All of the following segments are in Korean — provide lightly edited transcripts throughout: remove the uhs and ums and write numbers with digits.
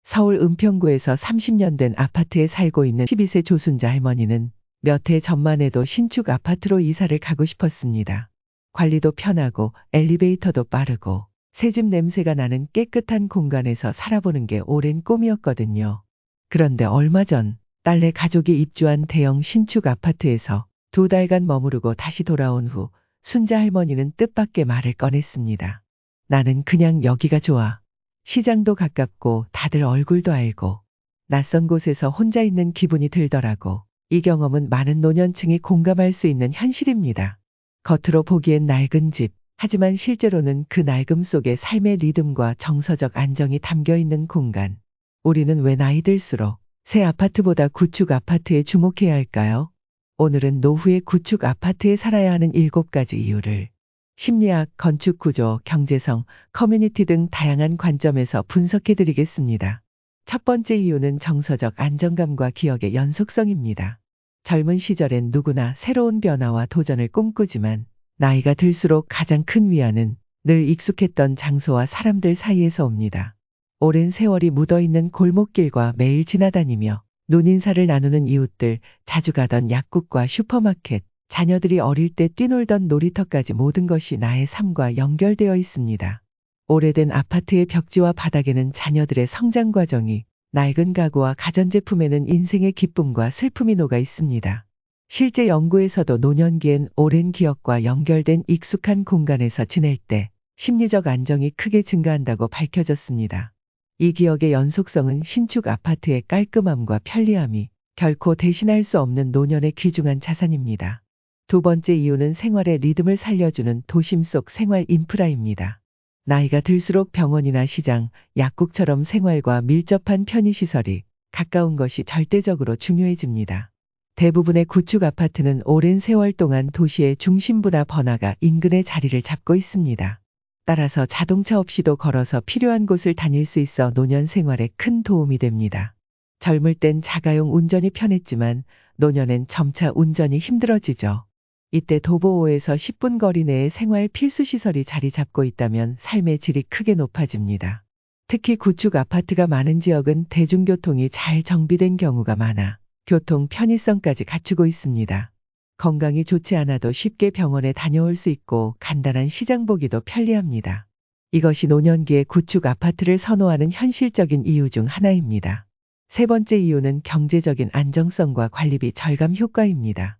서울 은평구에서 30년 된 아파트에 살고 있는 12세 조순자 할머니는 몇 해 전만 해도 신축 아파트로 이사를 가고 싶었습니다. 관리도 편하고 엘리베이터도 빠르고 새집 냄새가 나는 깨끗한 공간에서 살아보는 게 오랜 꿈이었거든요. 그런데 얼마 전 딸네 가족이 입주한 대형 신축 아파트에서 2달간 머무르고 다시 돌아온 후 순자 할머니는 뜻밖의 말을 꺼냈습니다. 나는 그냥 여기가 좋아. 시장도 가깝고 다들 얼굴도 알고 낯선 곳에서 혼자 있는 기분이 들더라고. 이 경험은 많은 노년층이 공감할 수 있는 현실입니다. 겉으로 보기엔 낡은 집, 하지만 실제로는 그 낡음 속에 삶의 리듬과 정서적 안정이 담겨 있는 공간. 우리는 왜 나이 들수록 새 아파트보다 구축 아파트에 주목해야 할까요? 오늘은 노후의 구축 아파트에 살아야 하는 7가지 이유를 심리학, 건축 구조, 경제성, 커뮤니티 등 다양한 관점에서 분석해 드리겠습니다. 첫 번째 이유는 정서적 안정감과 기억의 연속성입니다. 젊은 시절엔 누구나 새로운 변화와 도전을 꿈꾸지만 나이가 들수록 가장 큰 위안은 늘 익숙했던 장소와 사람들 사이에서 옵니다. 오랜 세월이 묻어있는 골목길과 매일 지나다니며 눈인사를 나누는 이웃들, 자주 가던 약국과 슈퍼마켓, 자녀들이 어릴 때 뛰놀던 놀이터까지 모든 것이 나의 삶과 연결되어 있습니다. 오래된 아파트의 벽지와 바닥에는 자녀들의 성장 과정이, 낡은 가구와 가전제품에는 인생의 기쁨과 슬픔이 녹아 있습니다. 실제 연구에서도 노년기엔 오랜 기억과 연결된 익숙한 공간에서 지낼 때 심리적 안정이 크게 증가한다고 밝혀졌습니다. 이 기억의 연속성은 신축 아파트의 깔끔함과 편리함이 결코 대신할 수 없는 노년의 귀중한 자산입니다. 두 번째 이유는 생활의 리듬을 살려주는 도심 속 생활 인프라입니다. 나이가 들수록 병원이나 시장, 약국처럼 생활과 밀접한 편의시설이 가까운 것이 절대적으로 중요해집니다. 대부분의 구축 아파트는 오랜 세월 동안 도시의 중심부나 번화가 인근에 자리를 잡고 있습니다. 따라서 자동차 없이도 걸어서 필요한 곳을 다닐 수 있어 노년 생활에 큰 도움이 됩니다. 젊을 땐 자가용 운전이 편했지만 노년엔 점차 운전이 힘들어지죠. 이때 도보 5에서 10분 거리 내에 생활 필수 시설이 자리 잡고 있다면 삶의 질이 크게 높아집니다. 특히 구축 아파트가 많은 지역은 대중교통이 잘 정비된 경우가 많아 교통 편의성까지 갖추고 있습니다. 건강이 좋지 않아도 쉽게 병원에 다녀올 수 있고 간단한 시장 보기도 편리합니다. 이것이 노년기에 구축 아파트를 선호하는 현실적인 이유 중 하나입니다. 세 번째 이유는 경제적인 안정성과 관리비 절감 효과입니다.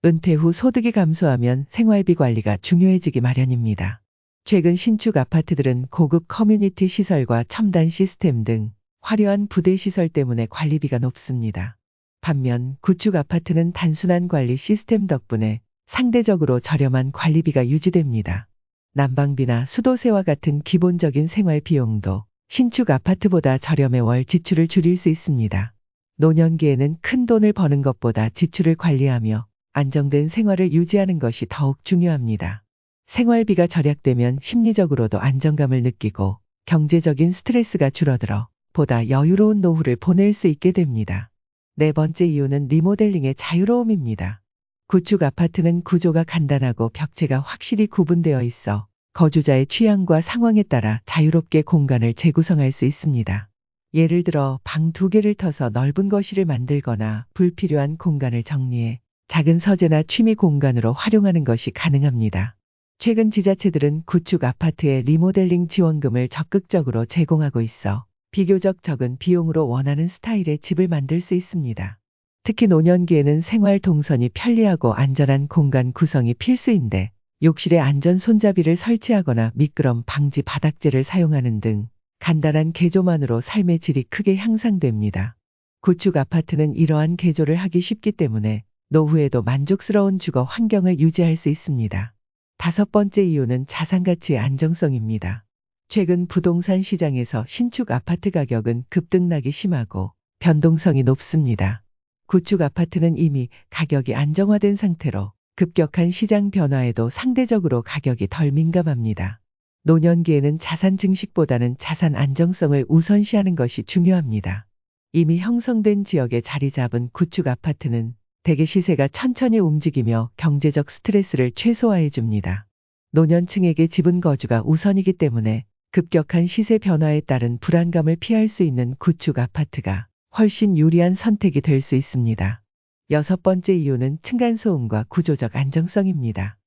은퇴 후 소득이 감소하면 생활비 관리가 중요해지기 마련입니다. 최근 신축 아파트들은 고급 커뮤니티 시설과 첨단 시스템 등 화려한 부대 시설 때문에 관리비가 높습니다. 반면 구축 아파트는 단순한 관리 시스템 덕분에 상대적으로 저렴한 관리비가 유지됩니다. 난방비나 수도세와 같은 기본적인 생활 비용도 신축 아파트보다 저렴해 월 지출을 줄일 수 있습니다. 노년기에는 큰 돈을 버는 것보다 지출을 관리하며 안정된 생활을 유지하는 것이 더욱 중요합니다. 생활비가 절약되면 심리적으로도 안정감을 느끼고 경제적인 스트레스가 줄어들어 보다 여유로운 노후를 보낼 수 있게 됩니다. 네 번째 이유는 리모델링의 자유로움입니다. 구축 아파트는 구조가 간단하고 벽체가 확실히 구분되어 있어 거주자의 취향과 상황에 따라 자유롭게 공간을 재구성할 수 있습니다. 예를 들어 방 2개를 터서 넓은 거실을 만들거나 불필요한 공간을 정리해 작은 서재나 취미 공간으로 활용하는 것이 가능합니다. 최근 지자체들은 구축 아파트의 리모델링 지원금을 적극적으로 제공하고 있어 비교적 적은 비용으로 원하는 스타일의 집을 만들 수 있습니다. 특히 노년기에는 생활 동선이 편리하고 안전한 공간 구성이 필수인데 욕실에 안전 손잡이를 설치하거나 미끄럼 방지 바닥재를 사용하는 등 간단한 개조만으로 삶의 질이 크게 향상됩니다. 구축 아파트는 이러한 개조를 하기 쉽기 때문에 노후에도 만족스러운 주거 환경을 유지할 수 있습니다. 다섯 번째 이유는 자산가치의 안정성입니다. 최근 부동산 시장에서 신축 아파트 가격은 급등락이 심하고 변동성이 높습니다. 구축 아파트는 이미 가격이 안정화된 상태로 급격한 시장 변화에도 상대적으로 가격이 덜 민감합니다. 노년기에는 자산 증식보다는 자산 안정성을 우선시하는 것이 중요합니다. 이미 형성된 지역에 자리 잡은 구축 아파트는 대개 시세가 천천히 움직이며 경제적 스트레스를 최소화해 줍니다. 노년층에게 집은 거주가 우선이기 때문에 급격한 시세 변화에 따른 불안감을 피할 수 있는 구축 아파트가 훨씬 유리한 선택이 될 수 있습니다. 여섯 번째 이유는 층간소음과 구조적 안정성입니다.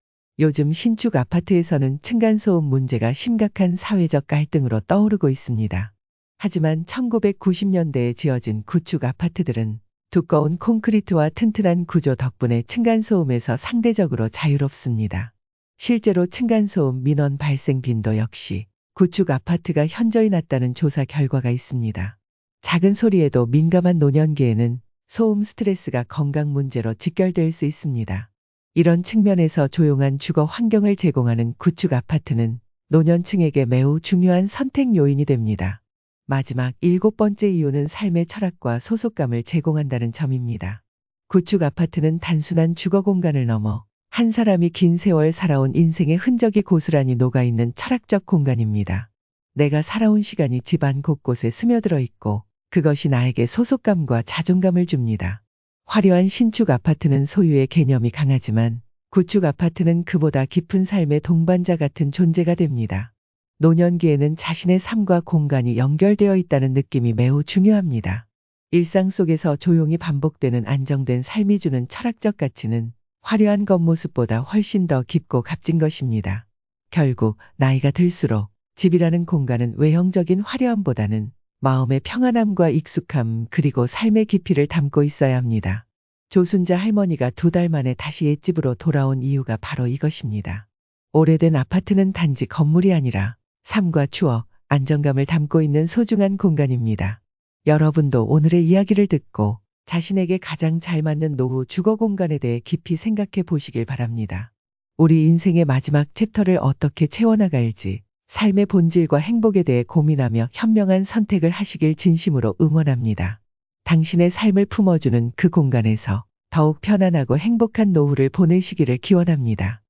요즘 신축 아파트에서는 층간소음 문제가 심각한 사회적 갈등으로 떠오르고 있습니다. 하지만 1990년대에 지어진 구축 아파트들은 두꺼운 콘크리트와 튼튼한 구조 덕분에 층간소음에서 상대적으로 자유롭습니다. 실제로 층간소음 민원 발생 빈도 역시 구축 아파트가 현저히 낮다는 조사 결과가 있습니다. 작은 소리에도 민감한 노년기에는 소음 스트레스가 건강 문제로 직결될 수 있습니다. 이런 측면에서 조용한 주거 환경을 제공하는 구축 아파트는 노년층에게 매우 중요한 선택 요인이 됩니다. 마지막 일곱 번째 이유는 삶의 철학과 소속감을 제공한다는 점입니다. 구축 아파트는 단순한 주거 공간을 넘어 한 사람이 긴 세월 살아온 인생의 흔적이 고스란히 녹아있는 철학적 공간입니다. 내가 살아온 시간이 집안 곳곳에 스며들어 있고 그것이 나에게 소속감과 자존감을 줍니다. 화려한 신축 아파트는 소유의 개념이 강하지만 구축 아파트는 그보다 깊은 삶의 동반자 같은 존재가 됩니다. 노년기에는 자신의 삶과 공간이 연결되어 있다는 느낌이 매우 중요합니다. 일상 속에서 조용히 반복되는 안정된 삶이 주는 철학적 가치는 화려한 겉모습보다 훨씬 더 깊고 값진 것입니다. 결국 나이가 들수록 집이라는 공간은 외형적인 화려함보다는 마음의 평안함과 익숙함 그리고 삶의 깊이를 담고 있어야 합니다. 조순자 할머니가 2달 만에 다시 옛집으로 돌아온 이유가 바로 이것입니다. 오래된 아파트는 단지 건물이 아니라 삶과 추억, 안정감을 담고 있는 소중한 공간입니다. 여러분도 오늘의 이야기를 듣고 자신에게 가장 잘 맞는 노후 주거 공간에 대해 깊이 생각해 보시길 바랍니다. 우리 인생의 마지막 챕터를 어떻게 채워나갈지 삶의 본질과 행복에 대해 고민하며 현명한 선택을 하시길 진심으로 응원합니다. 당신의 삶을 품어주는 그 공간에서 더욱 편안하고 행복한 노후를 보내시기를 기원합니다.